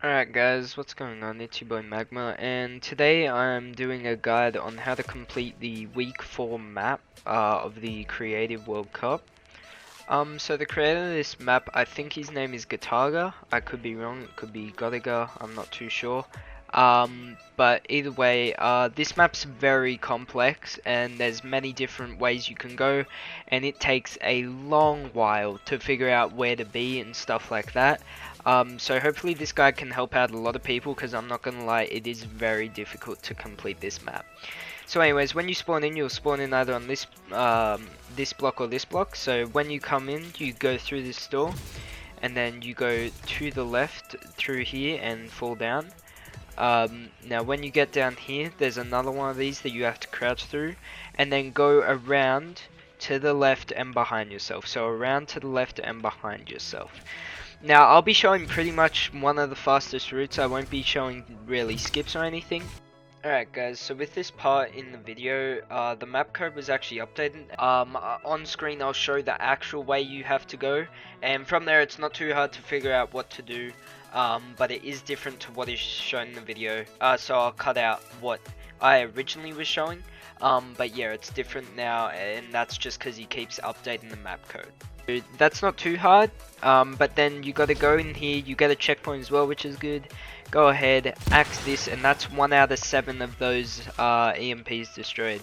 Alright guys, what's going on? It's your boy MagMa, and today I'm doing a guide on how to complete the week 4 map of the Creative World Cup. So the creator of this map, I think his name is GOTAGA. I could be wrong, it could be GOTAGA, I'm not too sure. But either way, this map's very complex and there's many different ways you can go, and it takes a long while to figure out where to be and stuff like that. So hopefully this guide can help out a lot of people, because I'm not gonna lie, it is very difficult to complete this map. So anyways, when you spawn in, you'll spawn in either on this this block or this block. So when you come in, you go through this door, and then you go to the left through here and fall down. Now when you get down here, there's another one of these that you have to crouch through, and then go around to the left and behind yourself. So around to the left and behind yourself. Now I'll be showing pretty much one of the fastest routes. I won't be showing really skips or anything. Alright guys, so with this part in the video, the map code was actually updated. On screen I'll show the actual way you have to go, and from there it's not too hard to figure out what to do, but it is different to what is shown in the video, so I'll cut out what I originally was showing, but yeah, it's different now, and that's just because he keeps updating the map code. So that's not too hard, but then you gotta go in here, you get a checkpoint as well, which is good. Go ahead, axe this, and that's 1 out of 7 of those EMPs destroyed.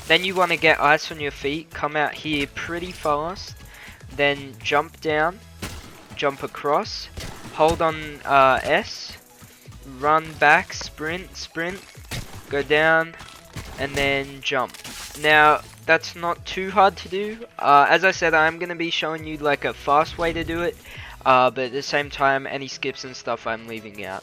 Then you want to get ice on your feet, come out here pretty fast, then jump down, jump across, hold on S, run back, sprint, go down, and then jump. Now, that's not too hard to do. As I said, I'm going to be showing you like a fast way to do it, but at the same time, any skips and stuff I'm leaving out.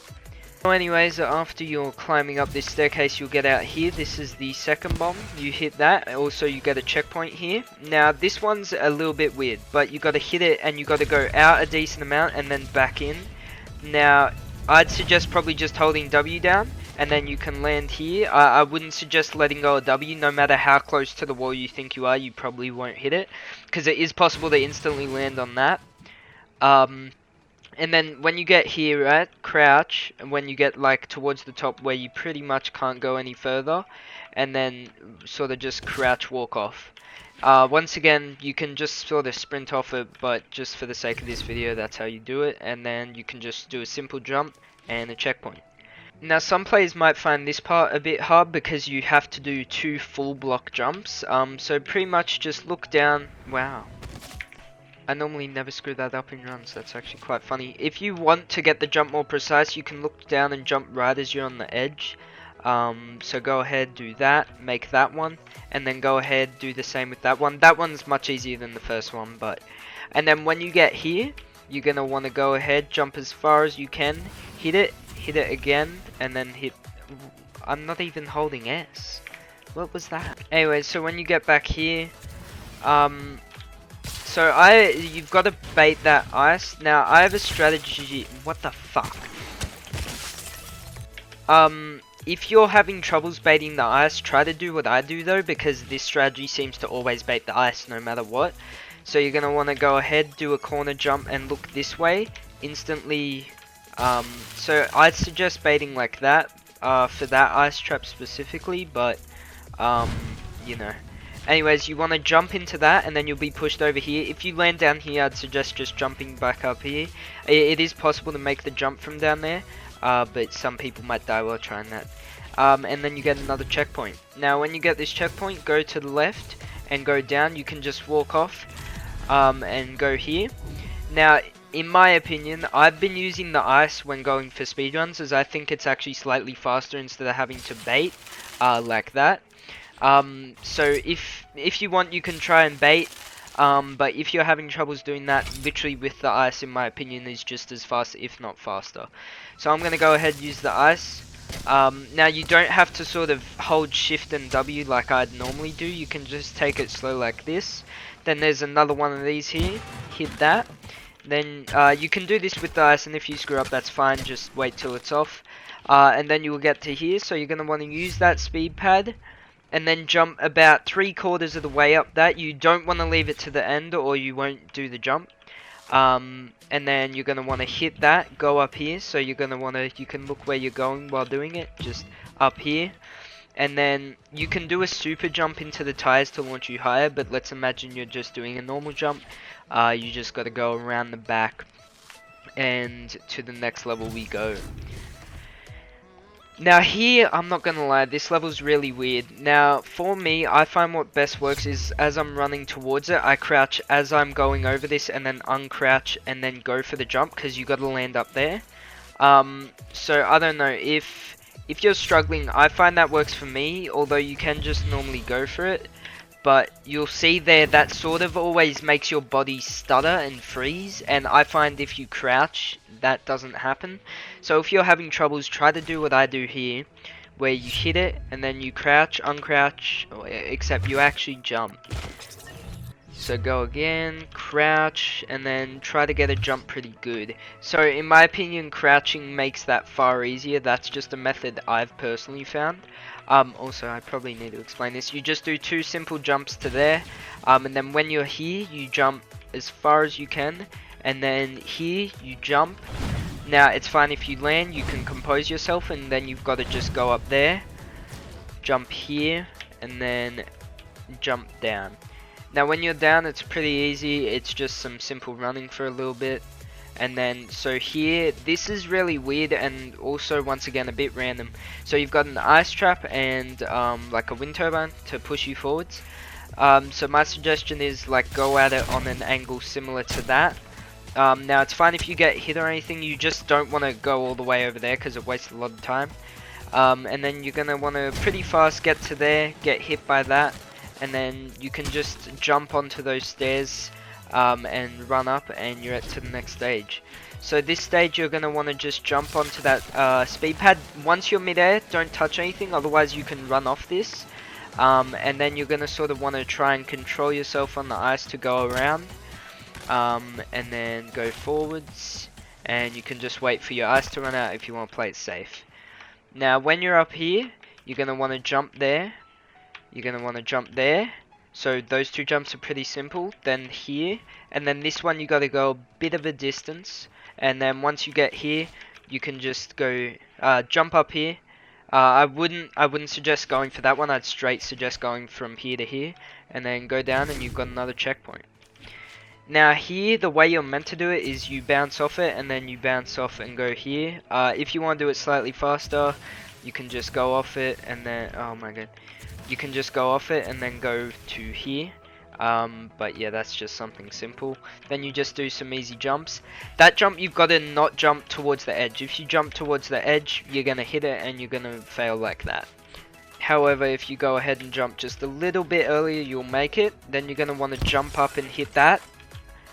So anyways, after you're climbing up this staircase, you'll get out here. This is the second bomb. You hit that. Also, you get a checkpoint here. Now, this one's a little bit weird, but you got to hit it and you got to go out a decent amount and then back in. Now, I'd suggest probably just holding W down, and then you can land here. I wouldn't suggest letting go of W. No matter how close to the wall you think you are, you probably won't hit it, because it is possible to instantly land on that. And then when you get here, right, crouch, and when you get like towards the top where you pretty much can't go any further, and then sort of just crouch walk off. Once again, you can just sort of sprint off it, but just for the sake of this video, that's how you do it. And then you can just do a simple jump and a checkpoint. Now, some players might find this part a bit hard because you have to do 2 full block jumps. So pretty much just look down. Wow. I normally never screw that up in runs, that's actually quite funny. If you want to get the jump more precise, you can look down and jump right as you're on the edge. So go ahead, do that, make that one, and then go ahead, do the same with that one. That one's much easier than the first one, but... And then when you get here, you're going to want to go ahead, jump as far as you can, hit it again, and then hit... I'm not even holding S. What was that? Anyway, so when you get back here, so you've got to bait that ice. Now I have a strategy. What the fuck? If you're having troubles baiting the ice, try to do what I do though, because this strategy seems to always bait the ice no matter what. So you're gonna want to go ahead, do a corner jump, and look this way instantly. So I'd suggest baiting like that for that ice trap specifically, but you know. Anyways, you want to jump into that, and then you'll be pushed over here. If you land down here, I'd suggest just jumping back up here. It is possible to make the jump from down there, but some people might die while trying that. And then you get another checkpoint. Now, when you get this checkpoint, go to the left and go down. You can just walk off and go here. Now, in my opinion, I've been using the ice when going for speedruns, as I think it's actually slightly faster instead of having to bait like that. So if you want, you can try and bait, but if you're having troubles doing that, literally with the ice, in my opinion, is just as fast, if not faster. So I'm going to go ahead and use the ice. Now you don't have to sort of hold shift and W like I'd normally do. You can just take it slow like this. Then there's another one of these here, hit that. Then you can do this with the ice, and if you screw up, that's fine, just wait till it's off. And then you will get to here, so you're going to want to use that speed pad, and then jump about 3/4 of the way up that. You don't want to leave it to the end or you won't do the jump. And then you're gonna want to hit that, go up here. So you're gonna want to, you can look where you're going while doing it, just up here. And then you can do a super jump into the tires to launch you higher, but let's imagine you're just doing a normal jump. You just got to go around the back, and to the next level we go. Now here, I'm not gonna lie, this level's really weird. Now, for me, I find what best works is as I'm running towards it, I crouch as I'm going over this and then uncrouch and then go for the jump, because you gotta land up there. So I don't know, if you're struggling, I find that works for me, although you can just normally go for it. But you'll see there, that sort of always makes your body stutter and freeze, and I find if you crouch, that doesn't happen. So if you're having troubles, try to do what I do here, where you hit it, and then you crouch, uncrouch, except you actually jump. So go again, crouch, and then try to get a jump pretty good. So in my opinion, crouching makes that far easier. That's just a method I've personally found. Also, I probably need to explain this. You just do 2 simple jumps to there, and then when you're here, you jump as far as you can, and then here, you jump. Now, it's fine if you land, you can compose yourself, and then you've got to just go up there, jump here, and then jump down. Now when you're down, it's pretty easy, it's just some simple running for a little bit. And then, so here, this is really weird and also once again a bit random. So you've got an ice trap and like a wind turbine to push you forwards. So my suggestion is like go at it on an angle similar to that. Now it's fine if you get hit or anything, you just don't want to go all the way over there because it wastes a lot of time. And then you're going to want to pretty fast get to there, get hit by that. And then you can just jump onto those stairs and run up, and you're to the next stage. So this stage you're going to want to just jump onto that speed pad. Once you're midair, don't touch anything, otherwise you can run off this. And then you're going to sort of want to try and control yourself on the ice to go around. And then go forwards. And you can just wait for your ice to run out if you want to play it safe. Now when you're up here, you're going to want to jump there. You're going to want to jump there. So those 2 jumps are pretty simple. Then here, and then this one you got to go a bit of a distance. And then once you get here, you can just go jump up here. I wouldn't suggest going for that one. I'd straight suggest going from here to here, and then go down, and you've got another checkpoint. Now here, the way you're meant to do it is you bounce off it, and then you bounce off and go here. If you want to do it slightly faster, you can just go off it, and then oh my god. You can just go off it and then go to here. But yeah, that's just something simple. Then you just do some easy jumps. That jump, you've got to not jump towards the edge. If you jump towards the edge, you're going to hit it and you're going to fail like that. However, if you go ahead and jump just a little bit earlier, you'll make it. Then you're going to want to jump up and hit that.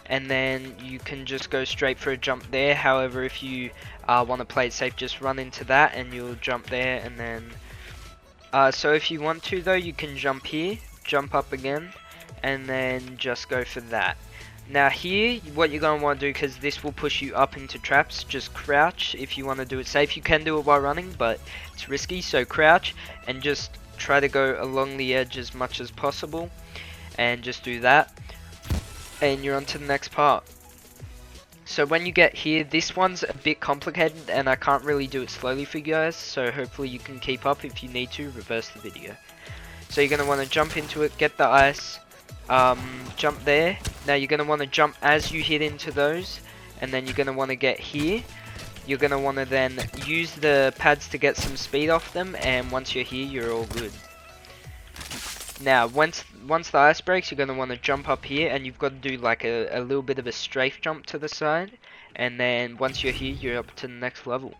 And then you can just go straight for a jump there. However, if you want to play it safe, just run into that and you'll jump there, and then so if you want to though, you can jump here, jump up again, and then just go for that. Now here, what you're going to want to do, because this will push you up into traps, just crouch if you want to do it safe. You can do it while running, but it's risky, so crouch and just try to go along the edge as much as possible, and just do that, and you're on to the next part. So when you get here, this one's a bit complicated and I can't really do it slowly for you guys, so hopefully you can keep up. If you need to, reverse the video. So you're going to want to jump into it, get the ice, jump there. Now you're going to want to jump as you hit into those, and then you're going to want to get here. You're going to want to then use the pads to get some speed off them, and once you're here, you're all good. Now, once the ice breaks, you're going to want to jump up here, and you've got to do like a little bit of a strafe jump to the side, and then once you're here, you're up to the next level.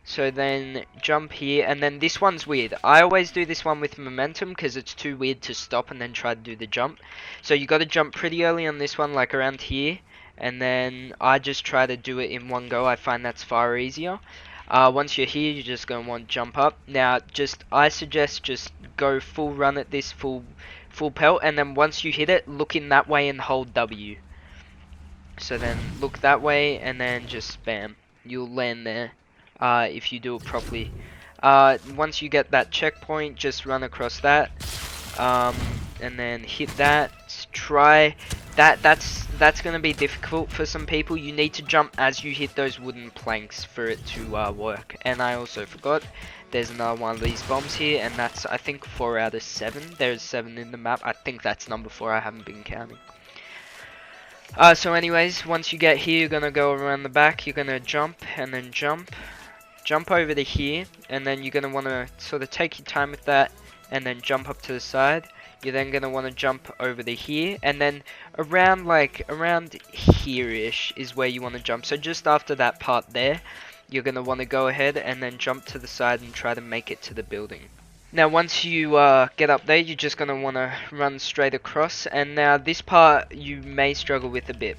So then jump here, and then this one's weird. I always do this one with momentum because it's too weird to stop and then try to do the jump. So you got to jump pretty early on this one, like around here, and then I just try to do it in one go. I find that's far easier. Once you're here, you're just going to want to jump up. Now, I suggest just go full run at this, full pelt, and then once you hit it, look in that way and hold W. So then look that way, and then just spam. You'll land there if you do it properly. Once you get that checkpoint, just run across that, and then hit that, try that's gonna be difficult for some people. You need to jump as you hit those wooden planks for it to work. And I also forgot, there's another one of these bombs here, and that's I think 4 out of 7. There's 7 in the map. I think that's number 4. I haven't been counting. So anyways, once you get here, you're gonna go around the back. You're gonna jump and then jump over to here, and then you're gonna want to sort of take your time with that, and then jump up to the side. You're then gonna want to jump over to here, and then around here-ish is where you want to jump. So just after that part there, you're gonna want to go ahead and then jump to the side and try to make it to the building. Now once you get up there, you're just going to want to run straight across, and now this part you may struggle with a bit.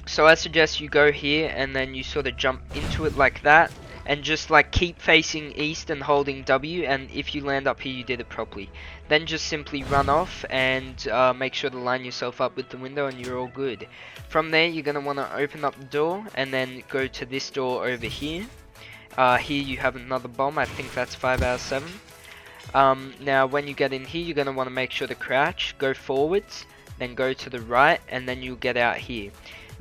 So I suggest you go here and then you sort of jump into it like that, and just like keep facing east and holding W, and if you land up here you did it properly. Then just simply run off and make sure to line yourself up with the window and you're all good. From there you're going to want to open up the door and then go to this door over here. Here you have another bomb. I think that's 5 out of 7. Now when you get in here, you're going to want to make sure to crouch, go forwards, then go to the right, and then you'll get out here.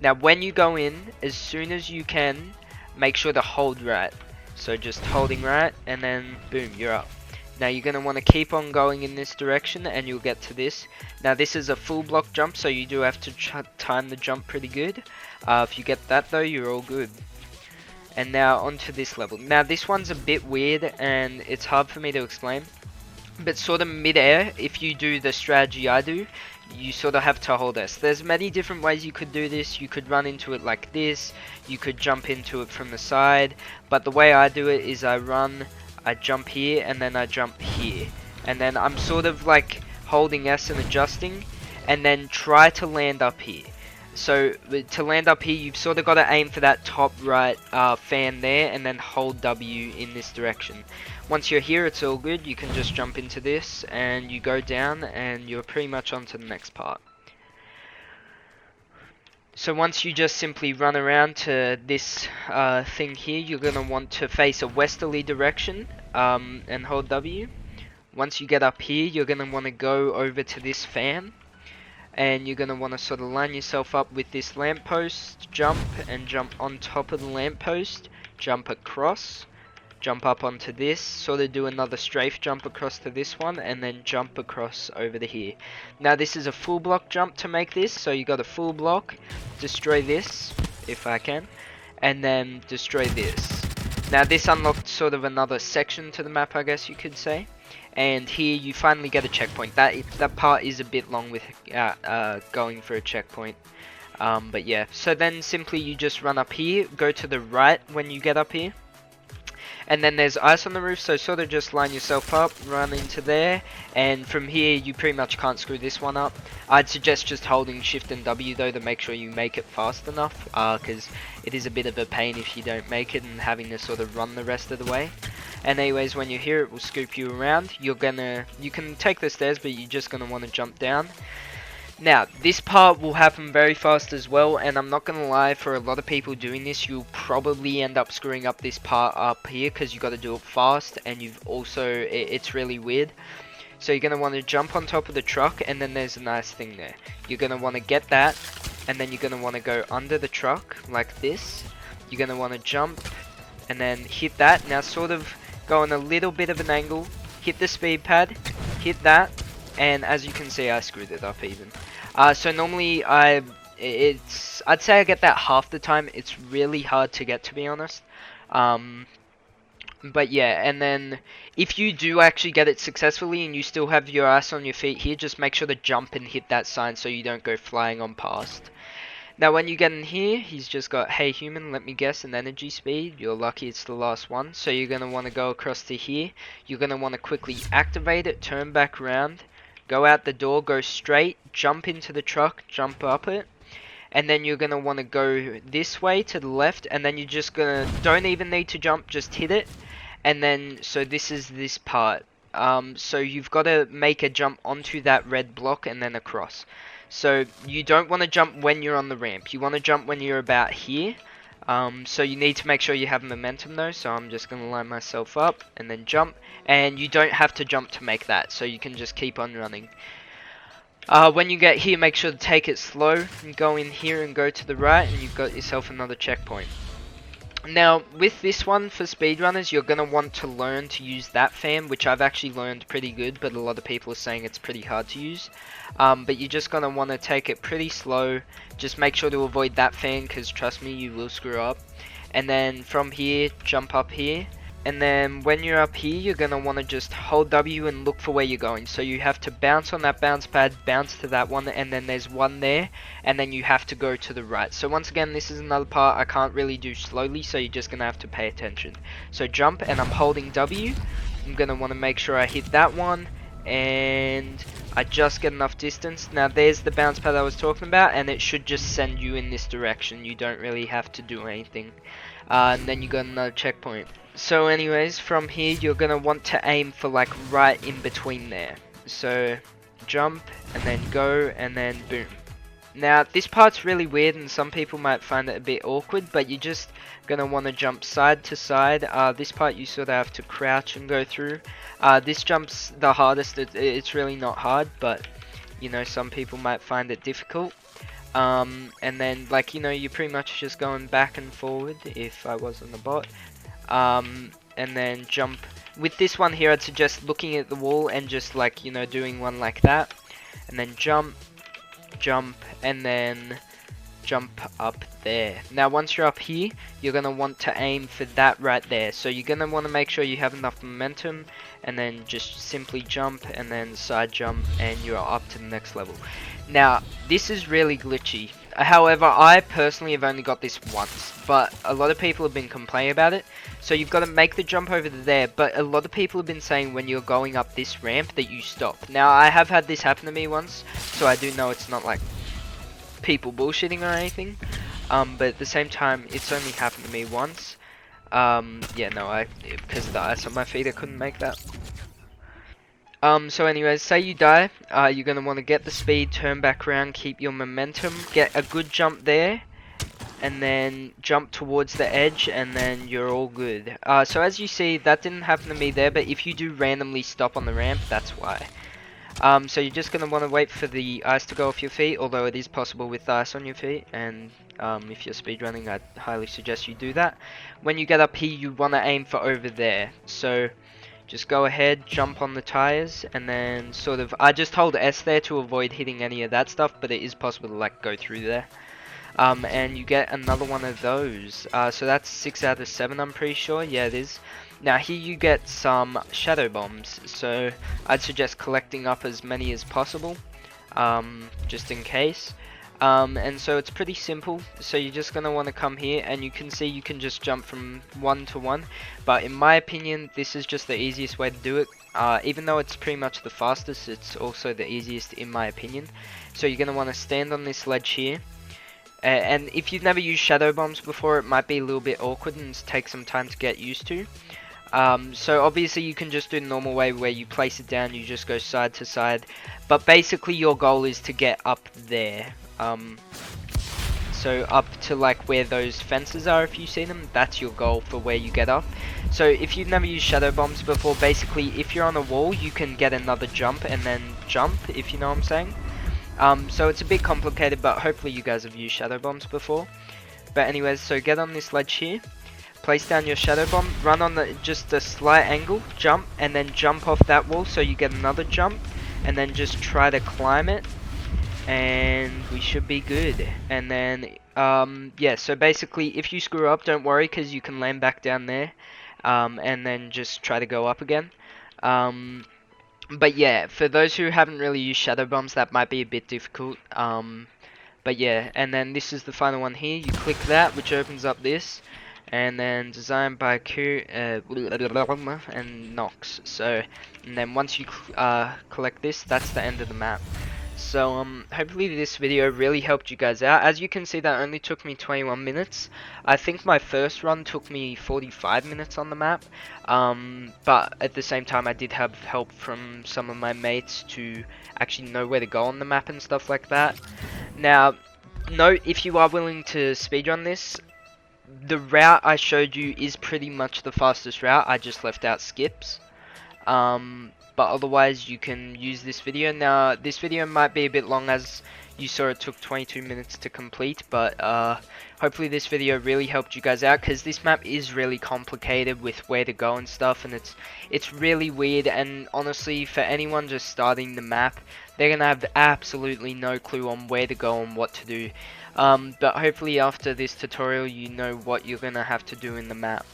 Now when you go in, as soon as you can, make sure to hold right. So just holding right, and then boom, you're up. Now you're going to want to keep on going in this direction, and you'll get to this. Now this is a full block jump, so you do have to time the jump pretty good. If you get that though, you're all good. And now onto this level. Now this one's a bit weird and it's hard for me to explain, but sort of mid-air, if you do the strategy I do, you sort of have to hold S. There's many different ways you could do this. You could run into it like this, you could jump into it from the side, but the way I do it is I run, I jump here, and then I jump here, and then I'm sort of like holding S and adjusting, and then try to land up here. So to land up here, you've sort of got to aim for that top right fan there, and then hold W in this direction. Once you're here, it's all good. You can just jump into this, and you go down, and you're pretty much on to the next part. So once you just simply run around to this thing here, you're going to want to face a westerly direction and hold W. Once you get up here, you're going to want to go over to this fan, and you're going to want to sort of line yourself up with this lamppost, jump, and jump on top of the lamppost, jump across, jump up onto this, sort of do another strafe jump across to this one, and then jump across over to here. Now this is a full block jump to make this, so you got a full block, destroy this, if I can, and then destroy this. Now this unlocked sort of another section to the map, I guess you could say. And here you finally get a checkpoint. That part is a bit long with going for a checkpoint. But yeah, so then simply you just run up here, go to the right when you get up here. And then there's ice on the roof, so sort of just line yourself up, run into there, and from here you pretty much can't screw this one up. I'd suggest just holding shift and W though to make sure you make it fast enough, because it is a bit of a pain if you don't make it and having to sort of run the rest of the way. And anyways, when you're here, it will scoop you around. You can take the stairs, but you're just gonna want to jump down. Now, this part will happen very fast as well, and I'm not gonna lie, for a lot of people doing this, you'll probably end up screwing up this part up here, because you got to do it fast, and it's really weird. So you're gonna want to jump on top of the truck, and then there's a nice thing there. You're gonna want to get that, and then you're gonna want to go under the truck, like this. You're gonna want to jump, and then hit that. Now sort of go on a little bit of an angle, hit the speed pad, hit that, and as you can see, I screwed it up even. So normally I'd say I get that half the time. It's really hard to get, to be honest. But yeah, and then if you do actually get it successfully and you still have your ass on your feet here, just make sure to jump and hit that sign so you don't go flying on past. Now when you get in here, he's just got, hey human, let me guess, an energy speed. You're lucky it's the last one. So you're going to want to go across to here. You're going to want to quickly activate it, turn back around, go out the door, go straight, jump into the truck, jump up it. And then you're going to want to go this way to the left, and then you're just going to, don't even need to jump, just hit it. And then, so this is this part. So you've got to make a jump onto that red block and then across. So you don't want to jump when you're on the ramp. You want to jump when you're about here. So you need to make sure you have momentum though. So I'm just going to line myself up and then jump. And you don't have to jump to make that. So you can just keep on running. When you get here, make sure to take it slow and go in here and go to the right, and you've got yourself another checkpoint. Now, with this one, for speedrunners, you're going to want to learn to use that fan, which I've actually learned pretty good, but a lot of people are saying it's pretty hard to use. But you're just going to want to take it pretty slow. Just make sure to avoid that fan, because trust me, you will screw up. And then from here, jump up here. And then when you're up here, you're going to want to just hold W and look for where you're going. So you have to bounce on that bounce pad, bounce to that one, and then there's one there, and then you have to go to the right. So once again, this is another part I can't really do slowly, so you're just going to have to pay attention. So jump, and I'm holding W. I'm going to want to make sure I hit that one, and I just get enough distance. Now there's the bounce pad I was talking about, and it should just send you in this direction. You don't really have to do anything. And then you got another checkpoint. So anyways, from here you're gonna want to aim for like right in between there. So jump and then go and then boom. Now this part's really weird and some people might find it a bit awkward, but you're just gonna want to jump side to side. This part you sort of have to crouch and go through. This jump's the hardest. It's really not hard, but you know, some people might find it difficult. And then like, you know, you're pretty much just going back and forward if I wasn't a bot. And then jump. With this one here, I'd suggest looking at the wall and just like, you know, doing one like that. And then jump, jump, and then jump up there. Now once you're up here, you're going to want to aim for that right there. So you're going to want to make sure you have enough momentum, and then just simply jump and then side jump, and you're up to the next level. Now this is really glitchy. However, I personally have only got this once, but a lot of people have been complaining about it. So you've got to make the jump over there, but a lot of people have been saying when you're going up this ramp that you stop. Now I have had this happen to me once, so I do know it's not like people bullshitting or anything. But at the same time, it's only happened to me once. Yeah, no, because of the ice on my feet, I couldn't make that. So anyways, say you die, you're going to want to get the speed, turn back around, keep your momentum, get a good jump there, and then jump towards the edge, and then you're all good. So as you see, that didn't happen to me there, but if you do randomly stop on the ramp, that's why. So you're just going to want to wait for the ice to go off your feet, although it is possible with ice on your feet, and if you're speedrunning, I'd highly suggest you do that. When you get up here, you want to aim for over there, so just go ahead, jump on the tires, and then sort of, I just hold S there to avoid hitting any of that stuff, but it is possible to like go through there. And you get another one of those. So that's 6 out of 7, I'm pretty sure. Yeah, it is. Now here you get some shadow bombs, so I'd suggest collecting up as many as possible, just in case. And so it's pretty simple. So you're just gonna want to come here, and you can see you can just jump from 1 to 1. But in my opinion, this is just the easiest way to do it. Even though it's pretty much the fastest, it's also the easiest in my opinion. So you're gonna want to stand on this ledge here. And if you've never used shadow bombs before, it might be a little bit awkward and take some time to get used to. So obviously you can just do the normal way where you place it down, you just go side to side. But basically your goal is to get up there. So up to like where those fences are, if you see them, that's your goal for where you get up. So if you've never used shadow bombs before, basically if you're on a wall, you can get another jump and then jump, if you know what I'm saying. So it's a bit complicated, but hopefully you guys have used shadow bombs before. But anyways, so get on this ledge here, place down your shadow bomb, run on just a slight angle, jump, and then jump off that wall so you get another jump, and then just try to climb it, and we should be good. And then yeah, so basically if you screw up, don't worry, because you can land back down there, and then just try to go up again. But yeah, for those who haven't really used shadow bombs, that might be a bit difficult. But yeah, and then this is the final one here. You click that, which opens up this, and then designed by Q and Nox. So, and then once you collect this, that's the end of the map. So hopefully this video really helped you guys out. As you can see, that only took me 21 minutes. I think my first run took me 45 minutes on the map. But at the same time, I did have help from some of my mates to actually know where to go on the map and stuff like that. Now, note, if you are willing to speedrun this, the route I showed you is pretty much the fastest route. I just left out skips. But otherwise you can use this video. Now this video might be a bit long, as you saw it took 22 minutes to complete, but hopefully this video really helped you guys out, because this map is really complicated with where to go and stuff, and it's really weird. And honestly, for anyone just starting the map, they're gonna have absolutely no clue on where to go and what to do. But hopefully after this tutorial you know what you're gonna have to do in the map.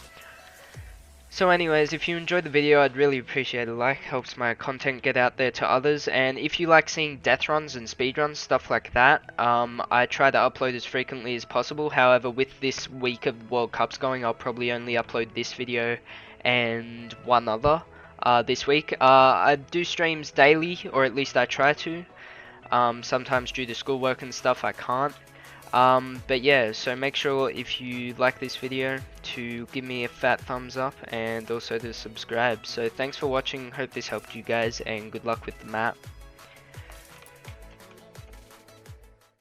So anyways, if you enjoyed the video, I'd really appreciate a like. Helps my content get out there to others. And if you like seeing death runs and speed runs, stuff like that, I try to upload as frequently as possible. However, with this week of World Cups going, I'll probably only upload this video and one other this week. I do streams daily, or at least I try to. Sometimes due to schoolwork and stuff I can't. But yeah, so make sure if you like this video to give me a fat thumbs up, and also to subscribe. So thanks for watching, hope this helped you guys, and good luck with the map.